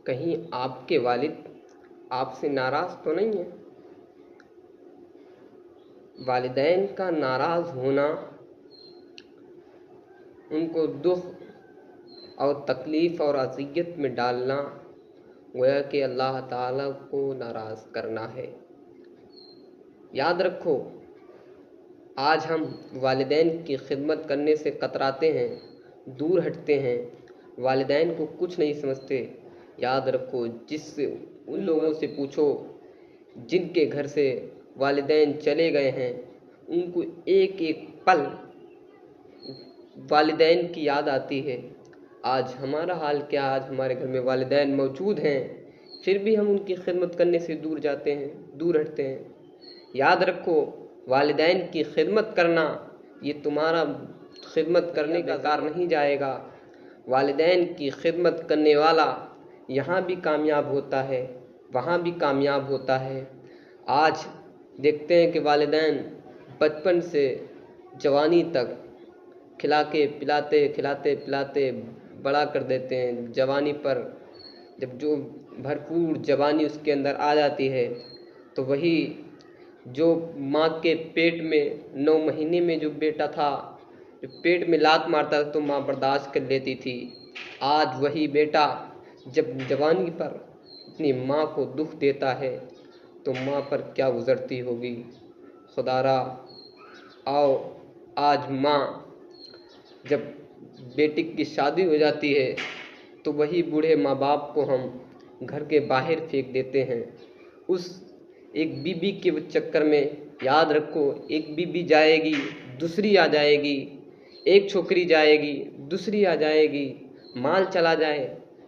کہیں آپ کے والد آپ سے ناراض تو نہیں ہیں؟ والدین کا ناراض ہونا، ان کو دکھ اور تکلیف اور اذیت میں ڈالنا گویا کہ اللہ تعالیٰ کو ناراض کرنا ہے۔ یاد رکھو، آج ہم والدین کی خدمت کرنے سے کتراتے ہیں، دور ہٹتے ہیں، والدین کو کچھ نہیں سمجھتے۔ یاد رکھو، ان لوگوں سے پوچھو جن کے گھر سے والدین چلے گئے ہیں، ان کو ایک ایک پل والدین کی یاد آتی ہے۔ آج ہمارا حال کیا؟ آج ہمارے گھر میں والدین موجود ہیں، پھر بھی ہم ان کی خدمت کرنے سے دور جاتے ہیں، دور ہٹتے ہیں۔ یاد رکھو، والدین کی خدمت کرنا، یہ تمہارا خدمت کرنے کا بیکار نہیں جائے گا۔ والدین کی خدمت کرنے والا یہاں بھی کامیاب ہوتا ہے، وہاں بھی کامیاب ہوتا ہے۔ آج دیکھتے ہیں کہ والدین بچپن سے جوانی تک کھلا کے کھلاتے پلاتے بڑا کر دیتے ہیں۔ جوانی پر جب جو بھرپور جوانی اس کے اندر آ جاتی ہے تو وہی جو ماں کے پیٹ میں 9 مہینے میں جو بیٹا تھا، جو پیٹ میں لات مارتا تھا تو ماں برداشت کر لیتی تھی، آج وہی بیٹا جب جوانی پر اپنی ماں کو دکھ دیتا ہے تو ماں پر کیا گزرتی ہوگی۔ خدا را، آؤ آج ماں جب بیٹی کی شادی ہو جاتی ہے تو وہی بوڑھے ماں باپ کو ہم گھر کے باہر پھینک دیتے ہیں۔ اس ایک بیوی کے چکر میں، یاد رکھو، ایک بیوی جائے گی، دوسری آ جائے گی، ایک چھوکری جائے گی، دوسری آ جائے گی، مال چلا جائے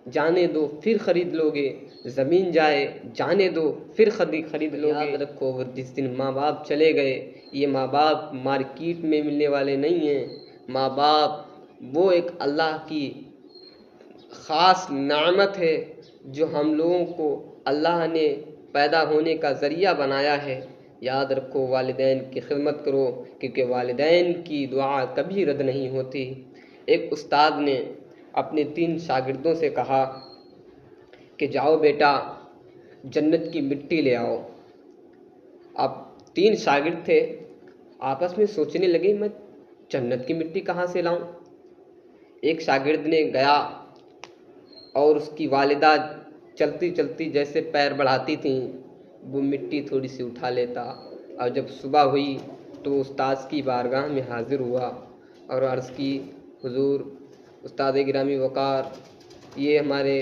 جانے دو پھر خرید لو گے، زمین جائے جانے دو پھر خرید لو گے۔ یاد رکھو، جس دن ماں باپ چلے گئے، یہ ماں باپ مارکیٹ میں ملنے والے نہیں ہیں۔ ماں باپ وہ ایک اللہ کی خاص نعمت ہے جو ہم لوگوں کو اللہ نے پیدا ہونے کا ذریعہ بنایا ہے۔ یاد رکھو، والدین کی خدمت کرو، کیونکہ والدین کی دعا کبھی رد نہیں ہوتی۔ ایک استاد نے اپنے 3 شاگردوں سے کہا کہ جاؤ بیٹا، جنت کی مٹی لے آؤ۔ اب 3 شاگرد تھے، آپس میں سوچنے لگے میں جنت کی مٹی کہاں سے لاؤں۔ ایک شاگرد نے گیا اور اس کی والدہ چلتی چلتی جیسے پیر بڑھاتی تھیں، وہ مٹی تھوڑی سی اٹھا لیتا، اور جب صبح ہوئی تو استاد کی بارگاہ میں حاضر ہوا اور عرض کی، حضور، استاد گرامی وقار، یہ ہمارے